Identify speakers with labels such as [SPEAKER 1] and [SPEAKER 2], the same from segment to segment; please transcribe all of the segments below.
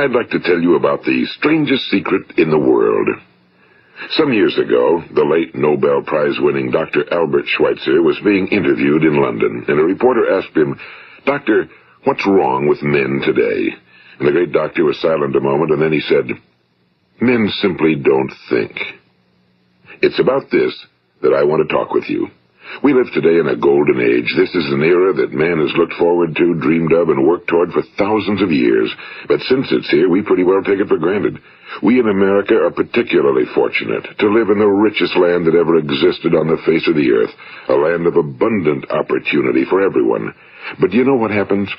[SPEAKER 1] I'd like to tell you about the strangest secret in the world. Some years ago, the late Nobel Prize-winning Dr. Albert Schweitzer was being interviewed in London, and a reporter asked him, "Doctor, what's wrong with men today?" And the great doctor was silent a moment, and then he said, "Men simply don't think." It's about this that I want to talk with you. We live today in a golden age. This is an era that man has looked forward to, dreamed of, and worked toward for thousands of years. But since it's here, we pretty well take it for granted. We in America are particularly fortunate to live in the richest land that ever existed on the face of the earth, a land of abundant opportunity for everyone. But do you know what happens?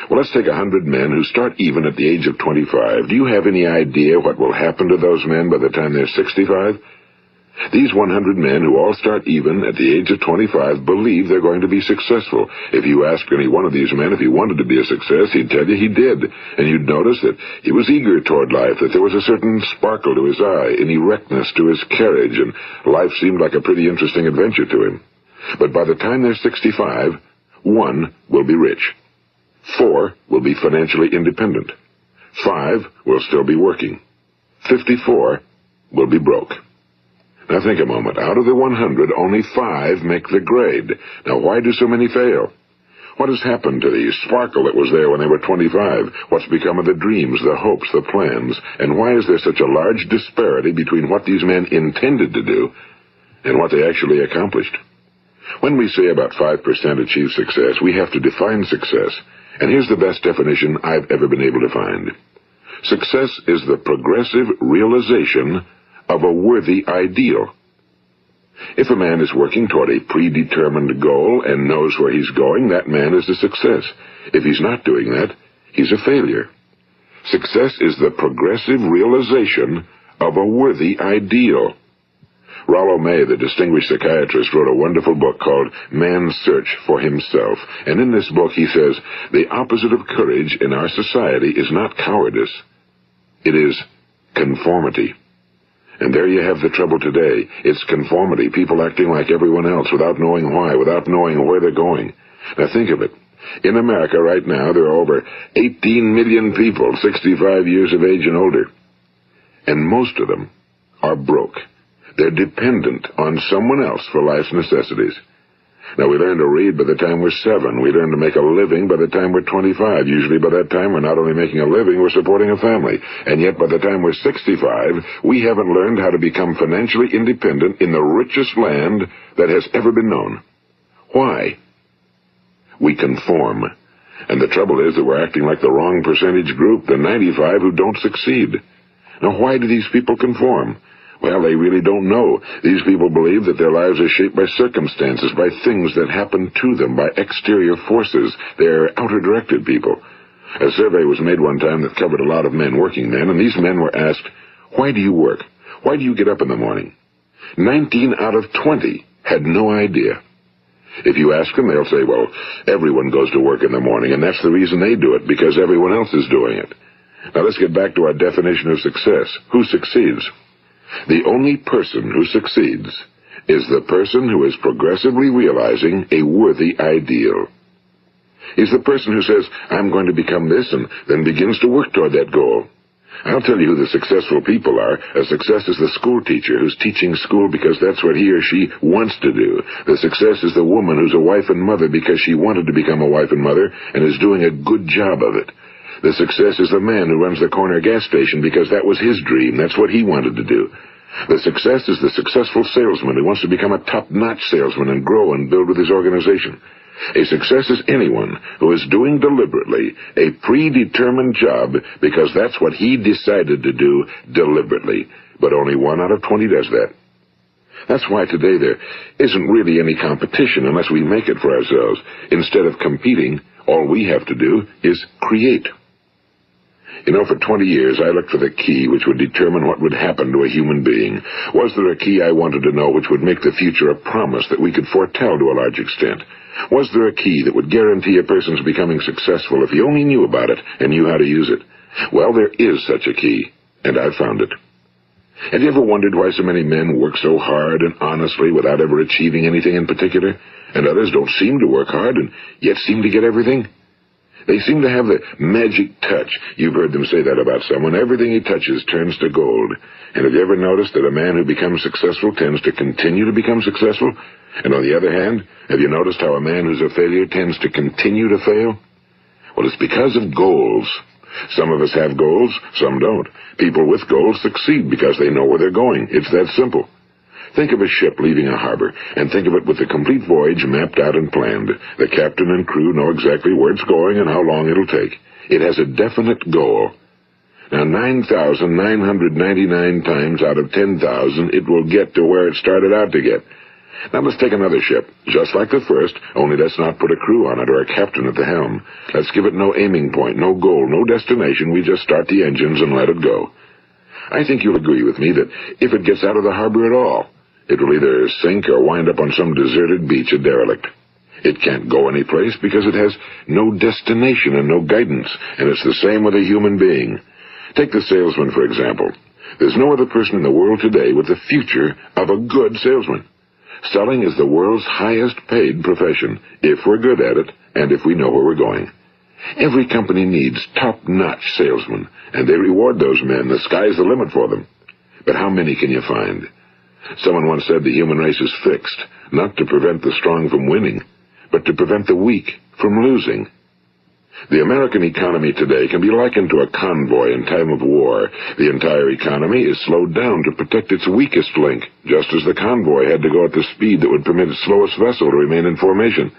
[SPEAKER 1] Well, let's take 100 men who start even at the age of 25. Do you have any idea what will happen to those men by the time they're 65? These 100 men who all start even at the age of 25 believe they're going to be successful. If you asked any one of these men if he wanted to be a success, he'd tell you he did. And you'd notice that he was eager toward life, that there was a certain sparkle to his eye, an erectness to his carriage, and life seemed like a pretty interesting adventure to him. But by the time they're 65, 1 will be rich. 4 will be financially independent. 5 will still be working. 54 will be broke. Now think a moment. Out of the 100, only 5 make the grade. Now why do so many fail? What has happened to the sparkle that was there when they were 25? What's become of the dreams, the hopes, the plans? And why is there such a large disparity between what these men intended to do and what they actually accomplished? When we say about 5% achieve success, we have to define success. And here's the best definition I've ever been able to find. Success is the progressive realization of a worthy ideal. If a man is working toward a predetermined goal and knows where he's going, that man is a success. If he's not doing that, he's a failure. Success is the progressive realization of a worthy ideal. Rollo May, the distinguished psychiatrist, wrote a wonderful book called Man's Search for Himself. And in this book he says, the opposite of courage in our society is not cowardice. It is conformity. And there you have the trouble today. It's conformity, people acting like everyone else without knowing why, without knowing where they're going. Now think of it. In America right now, there are over 18 million people 65 years of age and older. And most of them are broke. They're dependent on someone else for life's necessities. Now, we learn to read by the time we're 7. We learn to make a living by the time we're 25. Usually by that time, we're not only making a living, we're supporting a family. And yet, by the time we're 65, we haven't learned how to become financially independent in the richest land that has ever been known. Why? We conform. And the trouble is that we're acting like the wrong percentage group, the 95 who don't succeed. Now, why do these people conform? Well, they really don't know. These people believe that their lives are shaped by circumstances, by things that happen to them, by exterior forces. They're outer-directed people. A survey was made one time that covered a lot of men, working men, and these men were asked, "Why do you work? Why do you get up in the morning?" 19 out of 20 had no idea. If you ask them, they'll say, well, everyone goes to work in the morning, and that's the reason they do it, because everyone else is doing it. Now let's get back to our definition of success. Who succeeds? The only person who succeeds is the person who is progressively realizing a worthy ideal. He's the person who says, I'm going to become this, and then begins to work toward that goal. I'll tell you who the successful people are. A success is the school teacher who's teaching school because that's what he or she wants to do. The success is the woman who's a wife and mother because she wanted to become a wife and mother and is doing a good job of it. The success is the man who runs the corner gas station because that was his dream. That's what he wanted to do. The success is the successful salesman who wants to become a top-notch salesman and grow and build with his organization. A success is anyone who is doing deliberately a predetermined job because that's what he decided to do deliberately. But only 1 out of 20 does that. That's why today there isn't really any competition unless we make it for ourselves. Instead of competing, all we have to do is create. You know, for 20 years, I looked for the key which would determine what would happen to a human being. Was there a key I wanted to know which would make the future a promise that we could foretell to a large extent? Was there a key that would guarantee a person's becoming successful if he only knew about it and knew how to use it? Well, there is such a key, and I've found it. Have you ever wondered why so many men work so hard and honestly without ever achieving anything in particular, and others don't seem to work hard and yet seem to get everything? They seem to have the magic touch. You've heard them say that about someone. Everything he touches turns to gold. And have you ever noticed that a man who becomes successful tends to continue to become successful? And on the other hand, have you noticed how a man who's a failure tends to continue to fail? Well, it's because of goals. Some of us have goals, some don't. People with goals succeed because they know where they're going. It's that simple. Think of a ship leaving a harbor, and think of it with the complete voyage mapped out and planned. The captain and crew know exactly where it's going and how long it'll take. It has a definite goal. Now, 9,999 times out of 10,000, it will get to where it started out to get. Now, let's take another ship, just like the first, only let's not put a crew on it or a captain at the helm. Let's give it no aiming point, no goal, no destination. We just start the engines and let it go. I think you'll agree with me that if it gets out of the harbor at all, it will either sink or wind up on some deserted beach, a derelict. It can't go anyplace because it has no destination and no guidance, and it's the same with a human being. Take the salesman, for example. There's no other person in the world today with the future of a good salesman. Selling is the world's highest paid profession, if we're good at it and if we know where we're going. Every company needs top-notch salesmen, and they reward those men. The sky's the limit for them. But how many can you find? Someone once said the human race is fixed, not to prevent the strong from winning, but to prevent the weak from losing. The American economy today can be likened to a convoy in time of war. The entire economy is slowed down to protect its weakest link, just as the convoy had to go at the speed that would permit its slowest vessel to remain in formation.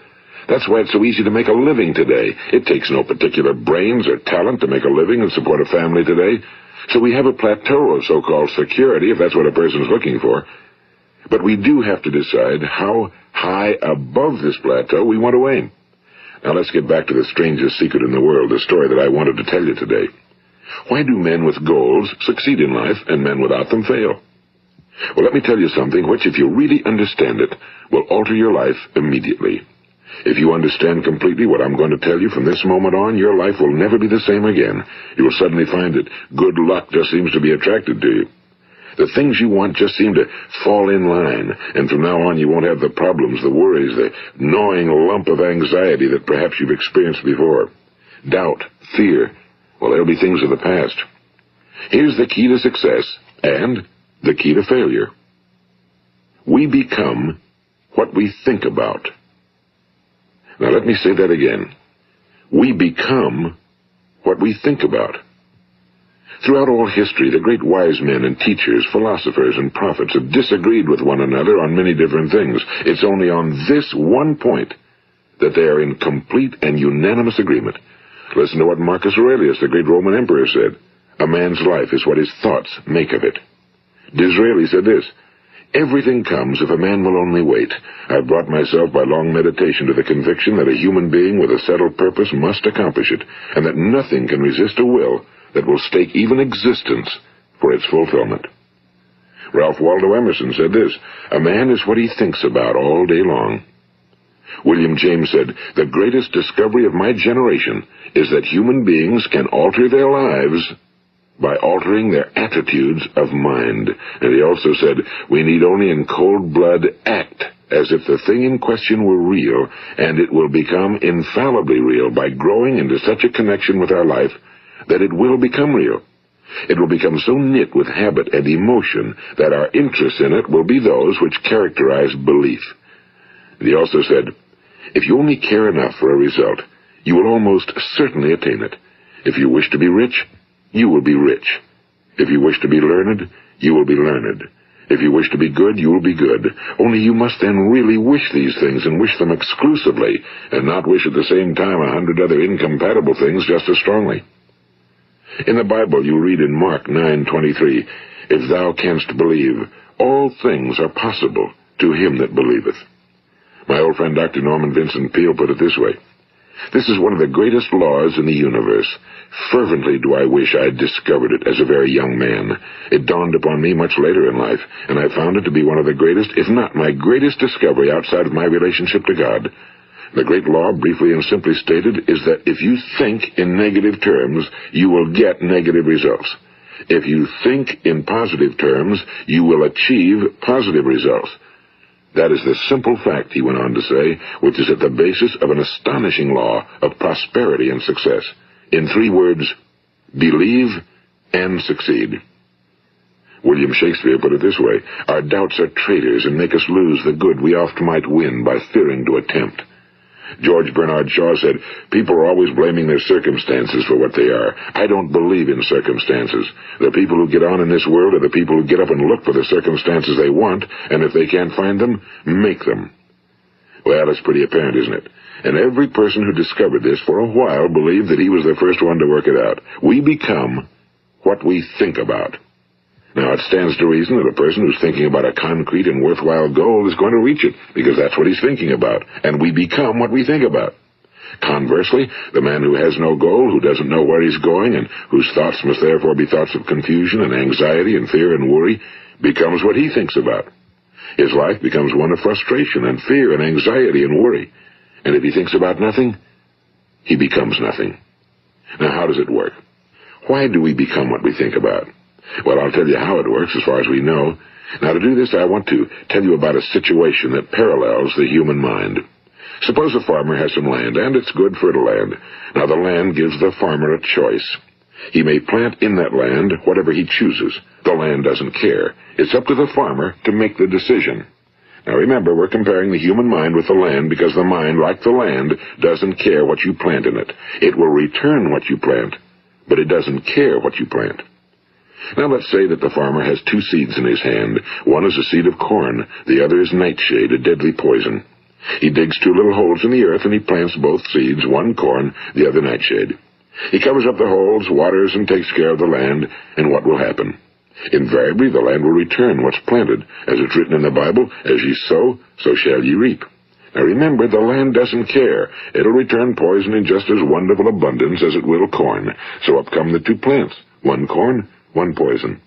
[SPEAKER 1] That's why it's so easy to make a living today. It takes no particular brains or talent to make a living and support a family today. So we have a plateau of so-called security, if that's what a person's looking for. But we do have to decide how high above this plateau we want to aim. Now let's get back to the strangest secret in the world, the story that I wanted to tell you today. Why do men with goals succeed in life and men without them fail? Well, let me tell you something which, if you really understand it, will alter your life immediately. If you understand completely what I'm going to tell you from this moment on, your life will never be the same again. You will suddenly find that good luck just seems to be attracted to you. The things you want just seem to fall in line, and from now on you won't have the problems, the worries, the gnawing lump of anxiety that perhaps you've experienced before. Doubt, fear, well, they'll be things of the past. Here's the key to success and the key to failure. We become what we think about. Now let me say that again. We become what we think about. Throughout all history, the great wise men and teachers, philosophers and prophets have disagreed with one another on many different things. It's only on this one point that they are in complete and unanimous agreement. Listen to what Marcus Aurelius, the great Roman emperor, said. A man's life is what his thoughts make of it. Disraeli said this, everything comes if a man will only wait. I've brought myself by long meditation to the conviction that a human being with a settled purpose must accomplish it, and that nothing can resist a will that will stake even existence for its fulfillment. Ralph Waldo Emerson said this, a man is what he thinks about all day long. William James said, the greatest discovery of my generation is that human beings can alter their lives by altering their attitudes of mind. And he also said, we need only in cold blood act as if the thing in question were real, and it will become infallibly real by growing into such a connection with our life that it will become real. It will become so knit with habit and emotion that our interest in it will be those which characterize belief. And he also said, if you only care enough for a result, you will almost certainly attain it. If you wish to be rich, you will be rich. If you wish to be learned, you will be learned. If you wish to be good, you will be good. Only you must then really wish these things and wish them exclusively, and not wish at the same time 100 other incompatible things just as strongly. In the Bible, you read in Mark 9:23, if thou canst believe, all things are possible to him that believeth. My old friend Dr. Norman Vincent Peale put it this way, this is one of the greatest laws in the universe. Fervently do I wish I had discovered it as a very young man. It dawned upon me much later in life, and I found it to be one of the greatest, if not my greatest discovery outside of my relationship to God. The great law, briefly and simply stated, is that if you think in negative terms, you will get negative results. If you think in positive terms, you will achieve positive results. That is the simple fact, he went on to say, which is at the basis of an astonishing law of prosperity and success. In 3 words, believe and succeed. William Shakespeare put it this way: our doubts are traitors and make us lose the good we oft might win by fearing to attempt. George Bernard Shaw said, people are always blaming their circumstances for what they are. I don't believe in circumstances. The people who get on in this world are the people who get up and look for the circumstances they want, and if they can't find them, make them. Well, it's pretty apparent, isn't it? And every person who discovered this for a while believed that he was the first one to work it out. We become what we think about. Now, it stands to reason that a person who's thinking about a concrete and worthwhile goal is going to reach it, because that's what he's thinking about, and we become what we think about. Conversely, the man who has no goal, who doesn't know where he's going, and whose thoughts must therefore be thoughts of confusion and anxiety and fear and worry, becomes what he thinks about. His life becomes one of frustration and fear and anxiety and worry. And if he thinks about nothing, he becomes nothing. Now, how does it work? Why do we become what we think about? Well, I'll tell you how it works as far as we know. Now, to do this, I want to tell you about a situation that parallels the human mind. Suppose a farmer has some land, and it's good fertile land. Now, the land gives the farmer a choice. He may plant in that land whatever he chooses. The land doesn't care. It's up to the farmer to make the decision. Now, remember, we're comparing the human mind with the land because the mind, like the land, doesn't care what you plant in it. It will return what you plant, but it doesn't care what you plant. Now let's say that the farmer has 2 seeds in his hand. One is a seed of corn, the other is nightshade, a deadly poison. He digs 2 little holes in the earth and he plants both seeds, one corn, the other nightshade. He covers up the holes, waters, and takes care of the land, and what will happen? Invariably the land will return what's planted. As it's written in the Bible, as ye sow, so shall ye reap. Now remember, the land doesn't care. It'll return poison in just as wonderful abundance as it will corn. So up come the 2 plants, one corn, one poison.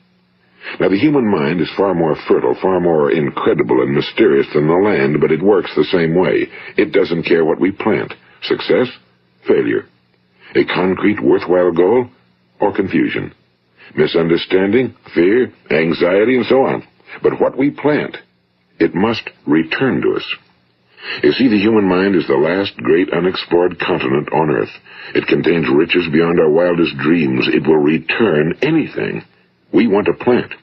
[SPEAKER 1] Now, the human mind is far more fertile, far more incredible and mysterious than the land, but it works the same way. It doesn't care what we plant. Success, failure. A concrete, worthwhile goal, or confusion. Misunderstanding, fear, anxiety, and so on. But what we plant, it must return to us. You see, the human mind is the last great unexplored continent on Earth. It contains riches beyond our wildest dreams. It will return anything we want to plant.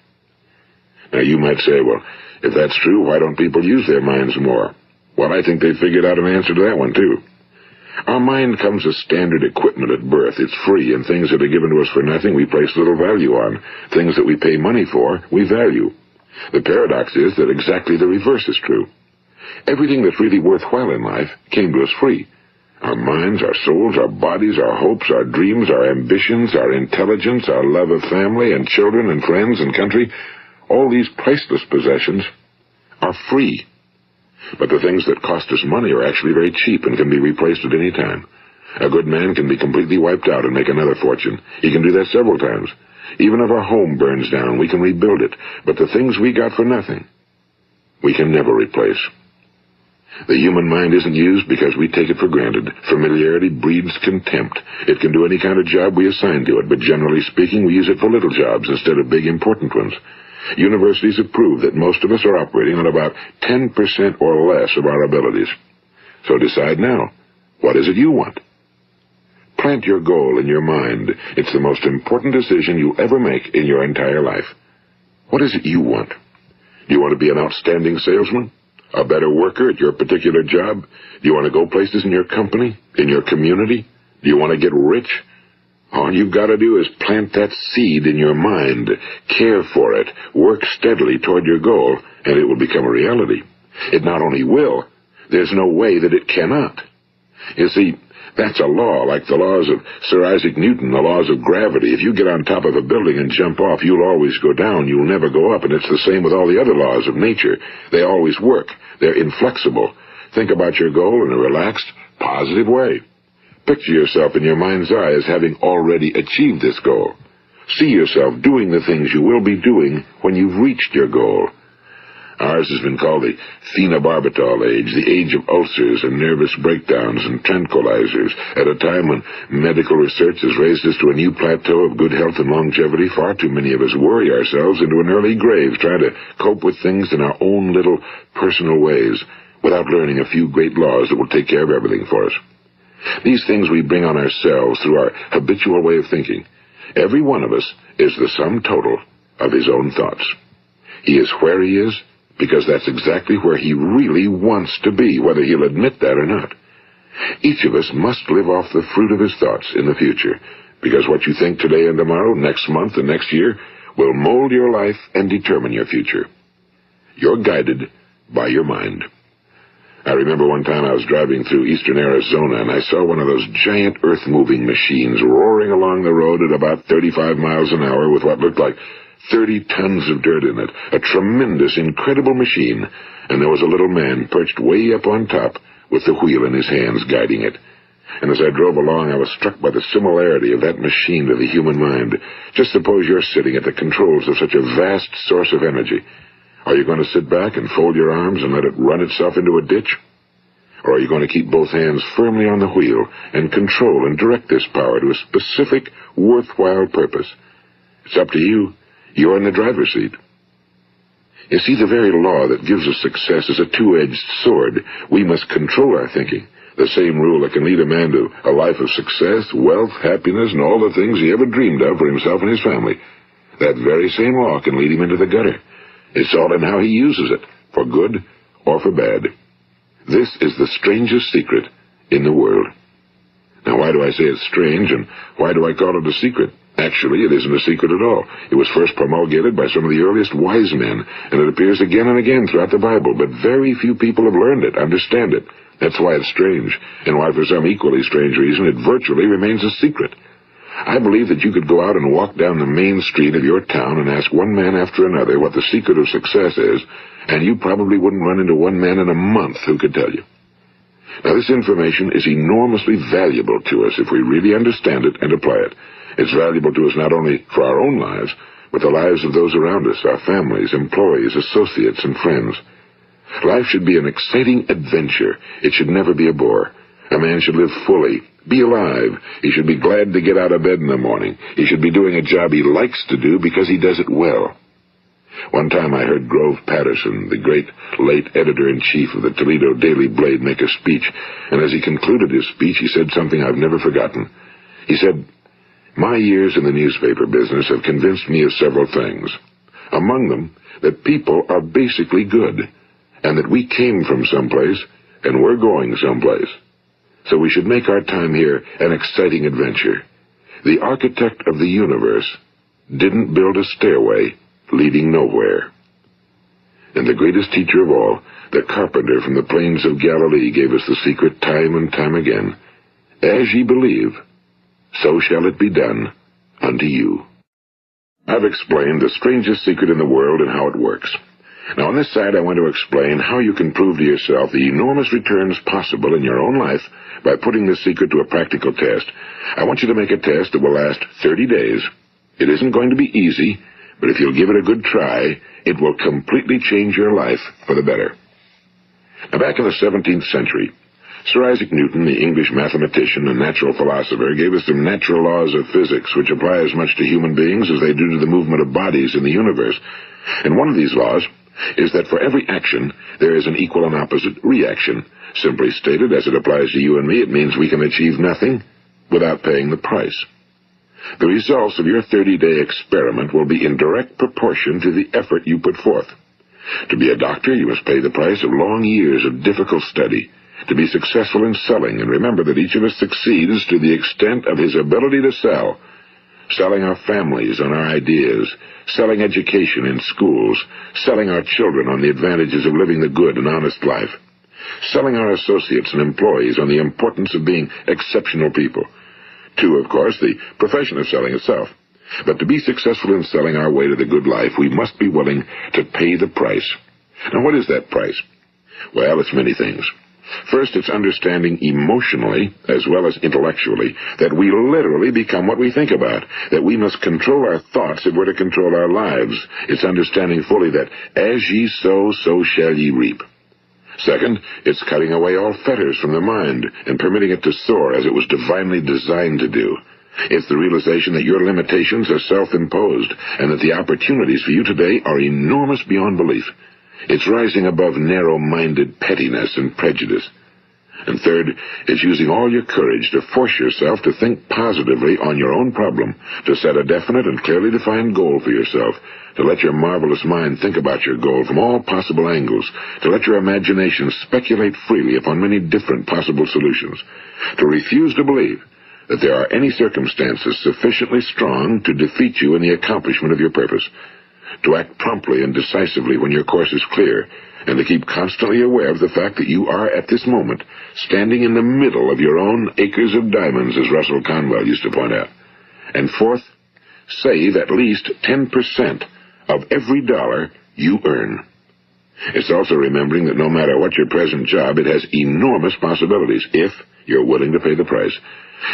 [SPEAKER 1] Now, you might say, well, if that's true, why don't people use their minds more? Well, I think they figured out an answer to that one, too. Our mind comes as standard equipment at birth. It's free, and things that are given to us for nothing we place little value on. Things that we pay money for, we value. The paradox is that exactly the reverse is true. Everything that's really worthwhile in life came to us free. Our minds, our souls, our bodies, our hopes, our dreams, our ambitions, our intelligence, our love of family and children and friends and country, all these priceless possessions are free. But the things that cost us money are actually very cheap and can be replaced at any time. A good man can be completely wiped out and make another fortune. He can do that several times. Even if our home burns down, we can rebuild it. But the things we got for nothing, we can never replace. The human mind isn't used because we take it for granted. Familiarity breeds contempt. It can do any kind of job we assign to it, but generally speaking, we use it for little jobs instead of big, important ones. Universities have proved that most of us are operating on about 10% or less of our abilities. So decide now, what is it you want? Plant your goal in your mind. It's the most important decision you'll ever make in your entire life. What is it you want? Do you want to be an outstanding salesman? A better worker at your particular job? Do you want to go places in your company? In your community? Do you want to get rich? All you've got to do is plant that seed in your mind, care for it, work steadily toward your goal, and it will become a reality. It not only will, there's no way that it cannot. You see, that's a law, like the laws of Sir Isaac Newton, the laws of gravity. If you get on top of a building and jump off, you'll always go down. You'll never go up, and it's the same with all the other laws of nature. They always work. They're inflexible. Think about your goal in a relaxed, positive way. Picture yourself in your mind's eye as having already achieved this goal. See yourself doing the things you will be doing when you've reached your goal. Ours has been called the phenobarbital age, the age of ulcers and nervous breakdowns and tranquilizers. At a time when medical research has raised us to a new plateau of good health and longevity, far too many of us worry ourselves into an early grave trying to cope with things in our own little personal ways without learning a few great laws that will take care of everything for us. These things we bring on ourselves through our habitual way of thinking. Every one of us is the sum total of his own thoughts. He is where he is because that's exactly where he really wants to be, whether he'll admit that or not. Each of us must live off the fruit of his thoughts in the future, because what you think today and tomorrow, next month and next year, will mold your life and determine your future. You're guided by your mind. I remember one time I was driving through eastern Arizona, and I saw one of those giant earth-moving machines roaring along the road at about 35 miles an hour with what looked like 30 tons of dirt in it. A tremendous, incredible machine, and there was a little man perched way up on top with the wheel in his hands guiding it. And as I drove along, I was struck by the similarity of that machine to the human mind. Just suppose you're sitting at the controls of such a vast source of energy. Are you going to sit back and fold your arms and let it run itself into a ditch? Or are you going to keep both hands firmly on the wheel and control and direct this power to a specific, worthwhile purpose? It's up to you. You're in the driver's seat. You see, the very law that gives us success is a two-edged sword. We must control our thinking. The same rule that can lead a man to a life of success, wealth, happiness, and all the things he ever dreamed of for himself and his family. That very same law can lead him into the gutter. It's all in how he uses it, for good or for bad. This is the strangest secret in the world. Now, why do I say it's strange, and why do I call it a secret? Actually, it isn't a secret at all. It was first promulgated by some of the earliest wise men, and it appears again and again throughout the Bible, but very few people have learned it, understand it. That's why it's strange, and why for some equally strange reason it virtually remains a secret. I believe that you could go out and walk down the main street of your town and ask one man after another what the secret of success is, and you probably wouldn't run into one man in a month who could tell you. Now, this information is enormously valuable to us if we really understand it and apply it. It's valuable to us not only for our own lives, but the lives of those around us, our families, employees, associates, and friends. Life should be an exciting adventure. It should never be a bore. A man should live fully, be alive. He should be glad to get out of bed in the morning. He should be doing a job he likes to do because he does it well. One time I heard Grove Patterson, the great late editor-in-chief of the Toledo Daily Blade, make a speech, and as he concluded his speech, he said something I've never forgotten. He said, "My years in the newspaper business have convinced me of several things. Among them, that people are basically good, and that we came from someplace, and we're going someplace. So we should make our time here an exciting adventure. The architect of the universe didn't build a stairway leading nowhere." And the greatest teacher of all, the carpenter from the plains of Galilee, gave us the secret time and time again. As ye believe, so shall it be done unto you. I've explained the strangest secret in the world and how it works. Now, on this side, I want to explain how you can prove to yourself the enormous returns possible in your own life by putting this secret to a practical test. I want you to make a test that will last 30 days. It isn't going to be easy, but if you'll give it a good try, it will completely change your life for the better. Now, back in the 17th century, Sir Isaac Newton, the English mathematician and natural philosopher, gave us some natural laws of physics which apply as much to human beings as they do to the movement of bodies in the universe. And one of these laws is that for every action, there is an equal and opposite reaction. Simply stated, as it applies to you and me, it means we can achieve nothing without paying the price. The results of your 30-day experiment will be in direct proportion to the effort you put forth. To be a doctor, you must pay the price of long years of difficult study. To be successful in selling, and remember that each of us succeeds to the extent of his ability to sell. Selling our families on our ideas, selling education in schools, selling our children on the advantages of living the good and honest life, selling our associates and employees on the importance of being exceptional people. To, of course, the profession of selling itself. But to be successful in selling our way to the good life, we must be willing to pay the price. Now, what is that price? Well, it's many things. First, it's understanding emotionally, as well as intellectually, that we literally become what we think about, that we must control our thoughts if we're to control our lives. It's understanding fully that as ye sow, so shall ye reap. Second, it's cutting away all fetters from the mind and permitting it to soar as it was divinely designed to do. It's the realization that your limitations are self-imposed and that the opportunities for you today are enormous beyond belief. It's rising above narrow-minded pettiness and prejudice. And third, it's using all your courage to force yourself to think positively on your own problem, to set a definite and clearly defined goal for yourself, to let your marvelous mind think about your goal from all possible angles, to let your imagination speculate freely upon many different possible solutions, to refuse to believe that there are any circumstances sufficiently strong to defeat you in the accomplishment of your purpose, to act promptly and decisively when your course is clear, and to keep constantly aware of the fact that you are, at this moment, standing in the middle of your own acres of diamonds, as Russell Conwell used to point out. And fourth, save at least 10% of every dollar you earn. It's also remembering that no matter what your present job, it has enormous possibilities, if you're willing to pay the price.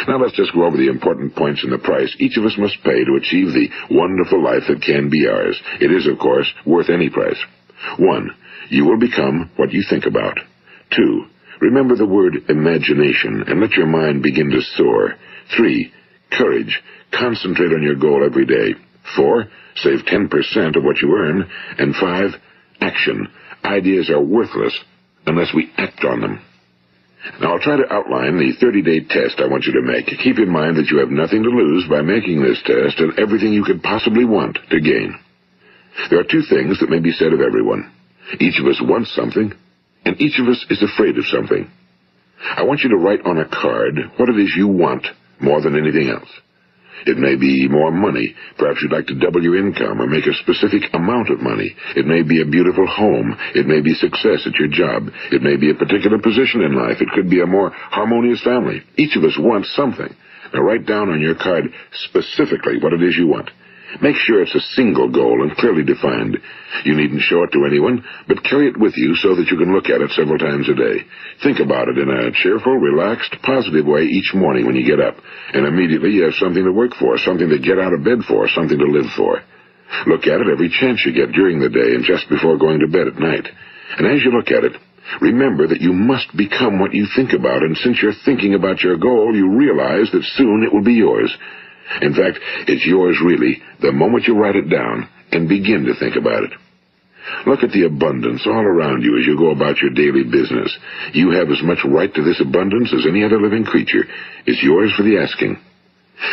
[SPEAKER 1] Now let's just go over the important points in the price each of us must pay to achieve the wonderful life that can be ours. It is, of course, worth any price. 1. You will become what you think about. 2. Remember the word imagination and let your mind begin to soar. 3. Courage. Concentrate on your goal every day. 4. Save 10% of what you earn. And 5. Action. Ideas are worthless unless we act on them. Now, I'll try to outline the 30-day test I want you to make. Keep in mind that you have nothing to lose by making this test and everything you could possibly want to gain. There are 2 things that may be said of everyone. Each of us wants something, and each of us is afraid of something. I want you to write on a card what it is you want more than anything else. It may be more money. Perhaps you'd like to double your income or make a specific amount of money. It may be a beautiful home. It may be success at your job. It may be a particular position in life. It could be a more harmonious family. Each of us wants something. Now write down on your card specifically what it is you want. Make sure it's a single goal and clearly defined. You needn't show it to anyone, but carry it with you so that you can look at it several times a day. Think about it in a cheerful, relaxed, positive way each morning when you get up, and immediately you have something to work for, something to get out of bed for, something to live for. Look at it every chance you get during the day and just before going to bed at night. And as you look at it, remember that you must become what you think about, and since you're thinking about your goal, you realize that soon it will be yours. In fact, it's yours really the moment you write it down and begin to think about it. Look at the abundance all around you as you go about your daily business. You have as much right to this abundance as any other living creature. It's yours for the asking.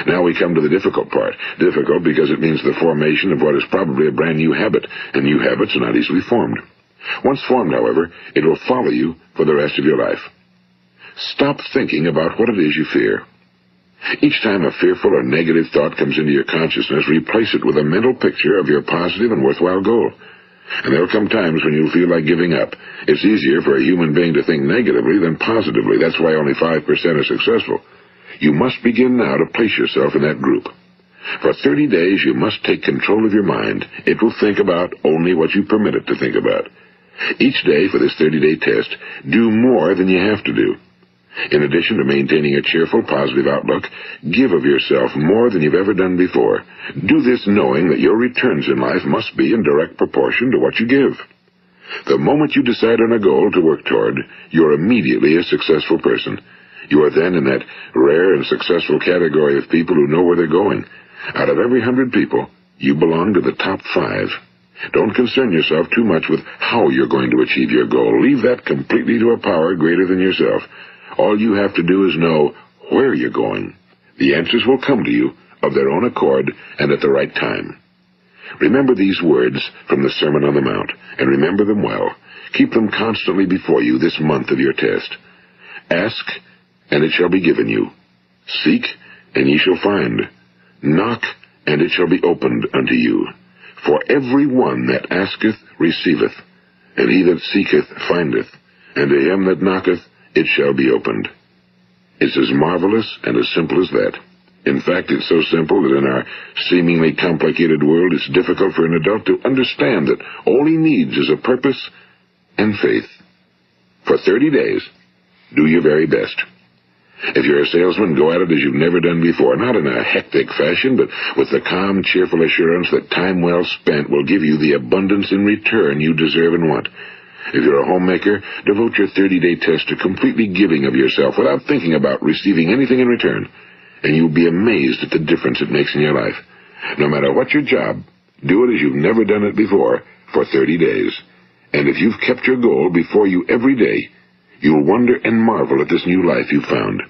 [SPEAKER 1] Now we come to the difficult part. Difficult because it means the formation of what is probably a brand new habit, and new habits are not easily formed. Once formed, however, it will follow you for the rest of your life. Stop thinking about what it is you fear. Each time a fearful or negative thought comes into your consciousness, replace it with a mental picture of your positive and worthwhile goal. And there will come times when you'll feel like giving up. It's easier for a human being to think negatively than positively. That's why only 5% are successful. You must begin now to place yourself in that group. For 30 days, you must take control of your mind. It will think about only what you permit it to think about. Each day for this 30-day test, do more than you have to do. In addition to maintaining a cheerful, positive outlook, give of yourself more than you've ever done before. Do this knowing that your returns in life must be in direct proportion to what you give. The moment you decide on a goal to work toward, you're immediately a successful person. You are then in that rare and successful category of people who know where they're going. Out of every 100 people, you belong to the top 5. Don't concern yourself too much with how you're going to achieve your goal. Leave that completely to a power greater than yourself. All you have to do is know where you're going. The answers will come to you of their own accord and at the right time. Remember these words from the Sermon on the Mount, and remember them well. Keep them constantly before you this month of your test. Ask, and it shall be given you. Seek, and ye shall find. Knock, and it shall be opened unto you. For every one that asketh receiveth, and he that seeketh findeth, and to him that knocketh it shall be opened. It's as marvelous and as simple as that. In fact, it's so simple that in our seemingly complicated world, it's difficult for an adult to understand that all he needs is a purpose and faith. For 30 days, Do your very best. If you're a salesman, go at it as you've never done before, not in a hectic fashion, but with the calm, cheerful assurance that time well spent will give you the abundance in return you deserve and want. If you're a homemaker, devote your 30-day test to completely giving of yourself without thinking about receiving anything in return, and you'll be amazed at the difference it makes in your life. No matter what your job, do it as you've never done it before for 30 days. And if you've kept your goal before you every day, you'll wonder and marvel at this new life you've found.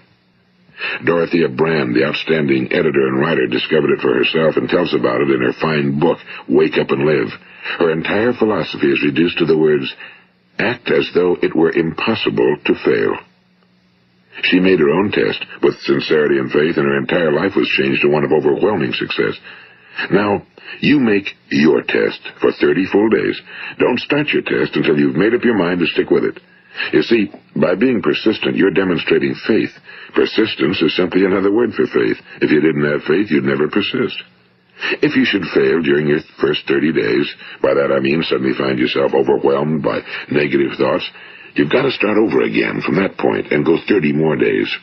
[SPEAKER 1] Dorothea Brand, the outstanding editor and writer, discovered it for herself and tells about it in her fine book, Wake Up and Live. Her entire philosophy is reduced to the words, act as though it were impossible to fail. She made her own test with sincerity and faith, and her entire life was changed to one of overwhelming success. Now, you make your test for 30 full days. Don't start your test until you've made up your mind to stick with it. You see, by being persistent, you're demonstrating faith. Persistence is simply another word for faith. If you didn't have faith, you'd never persist. If you should fail during your first 30 days, by that I mean suddenly find yourself overwhelmed by negative thoughts, you've got to start over again from that point and go 30 more days.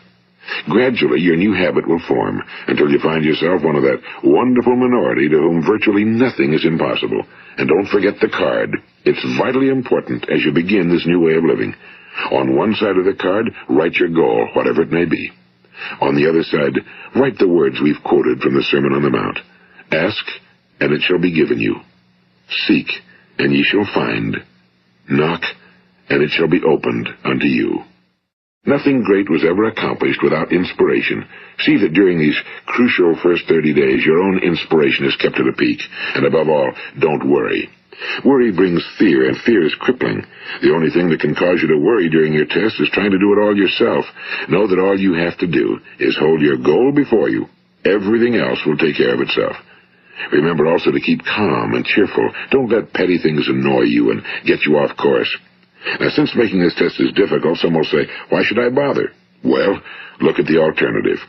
[SPEAKER 1] Gradually, your new habit will form until you find yourself one of that wonderful minority to whom virtually nothing is impossible. And don't forget the card. It's vitally important as you begin this new way of living. On one side of the card, write your goal, whatever it may be. On the other side, write the words we've quoted from the Sermon on the Mount. Ask, and it shall be given you. Seek, and ye shall find. Knock, and it shall be opened unto you. Nothing great was ever accomplished without inspiration. See that during these crucial first 30 days, your own inspiration is kept at a peak. And above all, don't worry. Worry brings fear, and fear is crippling. The only thing that can cause you to worry during your test is trying to do it all yourself. Know that all you have to do is hold your goal before you. Everything else will take care of itself. Remember also to keep calm and cheerful. Don't let petty things annoy you and get you off course. Now, since making this test is difficult, some will say, why should I bother? Well, look at the alternative.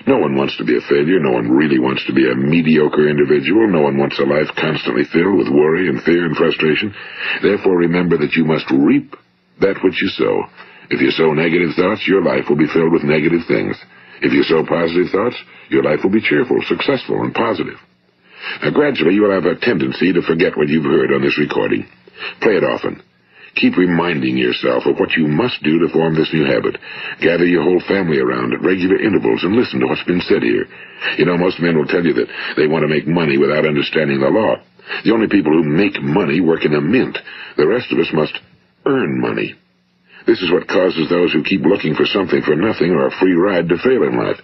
[SPEAKER 1] No one wants to be a failure. No one really wants to be a mediocre individual. No one wants a life constantly filled with worry and fear and frustration. Therefore, remember that you must reap that which you sow. If you sow negative thoughts, your life will be filled with negative things. If you sow positive thoughts, your life will be cheerful, successful, and positive. Now, gradually, you will have a tendency to forget what you've heard on this recording. Play it often. Keep reminding yourself of what you must do to form this new habit. Gather your whole family around at regular intervals and listen to what's been said here. You know, most men will tell you that they want to make money without understanding the law. The only people who make money work in a mint. The rest of us must earn money. This is what causes those who keep looking for something for nothing or a free ride to fail in life.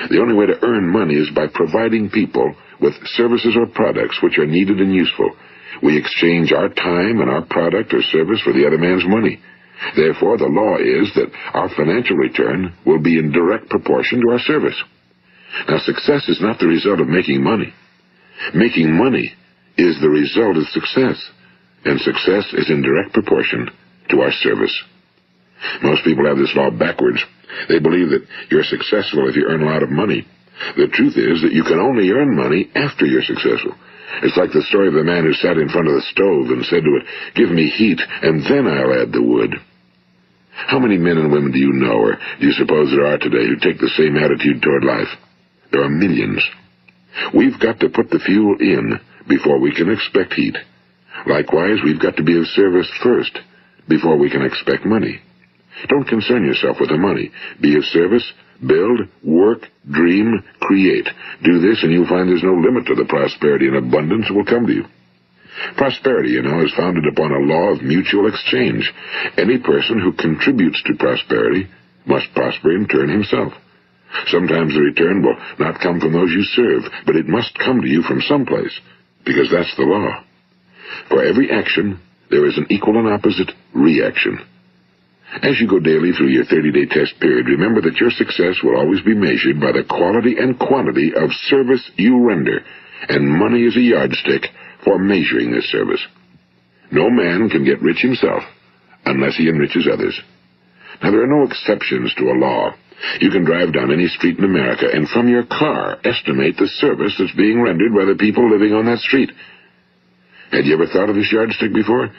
[SPEAKER 1] The only way to earn money is by providing people with services or products which are needed and useful. We exchange our time and our product or service for the other man's money. Therefore, the law is that our financial return will be in direct proportion to our service. Now, success is not the result of making money. Making money is the result of success, and success is in direct proportion to our service. Most people have this law backwards. They believe that you're successful if you earn a lot of money. The truth is that you can only earn money after you're successful. It's like the story of the man who sat in front of the stove and said to it, give me heat, and then I'll add the wood. How many men and women do you know, or do you suppose there are today, who take the same attitude toward life? There are millions. We've got to put the fuel in before we can expect heat. Likewise, we've got to be of service first before we can expect money. Don't concern yourself with the money. Be of service, build, work, dream, create. Do this and you'll find there's no limit to the prosperity and abundance that will come to you. Prosperity, you know, is founded upon a law of mutual exchange. Any person who contributes to prosperity must prosper in turn himself. Sometimes the return will not come from those you serve, but it must come to you from someplace, because that's the law. For every action, there is an equal and opposite reaction. As you go daily through your 30-day test period, remember that your success will always be measured by the quality and quantity of service you render, and money is a yardstick for measuring this service. No man can get rich himself unless he enriches others. Now, there are no exceptions to a law. You can drive down any street in America and from your car estimate the service that's being rendered by the people living on that street. Had you ever thought of this yardstick before?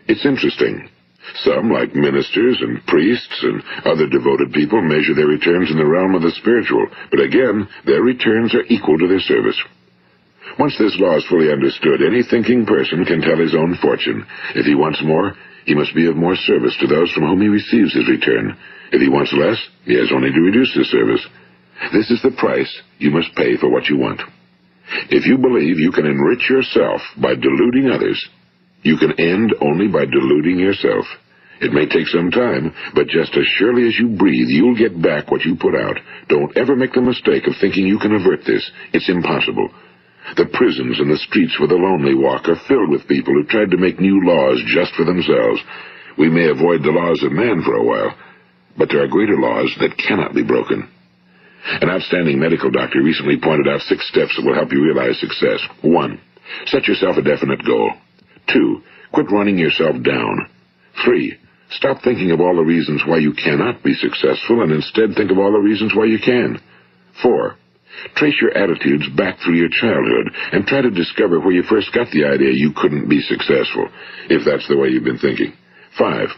[SPEAKER 1] It's interesting. Some, like ministers and priests and other devoted people, measure their returns in the realm of the spiritual, but again, their returns are equal to their service. Once this law is fully understood, any thinking person can tell his own fortune. If he wants more, he must be of more service to those from whom he receives his return. If he wants less, he has only to reduce his service. This is the price you must pay for what you want. If you believe you can enrich yourself by deluding others, you can end only by deluding yourself. It may take some time, but just as surely as you breathe, you'll get back what you put out. Don't ever make the mistake of thinking you can avert this. It's impossible. The prisons and the streets where the lonely walk are filled with people who tried to make new laws just for themselves. We may avoid the laws of man for a while, but there are greater laws that cannot be broken. An outstanding medical doctor recently pointed out 6 steps that will help you realize success. 1. Set yourself a definite goal. 2. Quit running yourself down. 3. Stop thinking of all the reasons why you cannot be successful and instead think of all the reasons why you can. 4. Trace your attitudes back through your childhood and try to discover where you first got the idea you couldn't be successful, if that's the way you've been thinking. 5.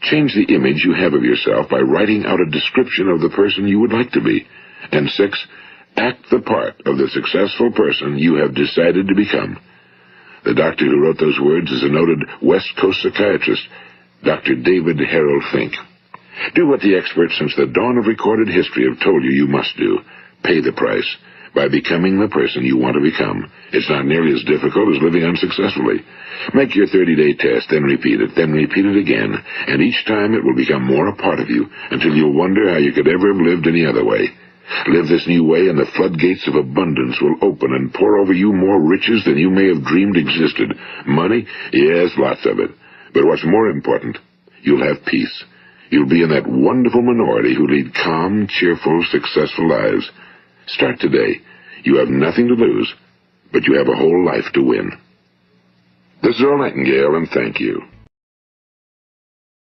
[SPEAKER 1] Change the image you have of yourself by writing out a description of the person you would like to be. And 6. Act the part of the successful person you have decided to become. The doctor who wrote those words is a noted West Coast psychiatrist, Dr. David Harold Fink. Do what the experts since the dawn of recorded history have told you you must do. Pay the price by becoming the person you want to become. It's not nearly as difficult as living unsuccessfully. Make your 30-day test, then repeat it again, and each time it will become more a part of you until you'll wonder how you could ever have lived any other way. Live this new way, and the floodgates of abundance will open and pour over you more riches than you may have dreamed existed. Money? Yes, lots of it. But what's more important, you'll have peace. You'll be in that wonderful minority who lead calm, cheerful, successful lives. Start today. You have nothing to lose, but you have a whole life to win. This is Earl Nightingale, and thank you.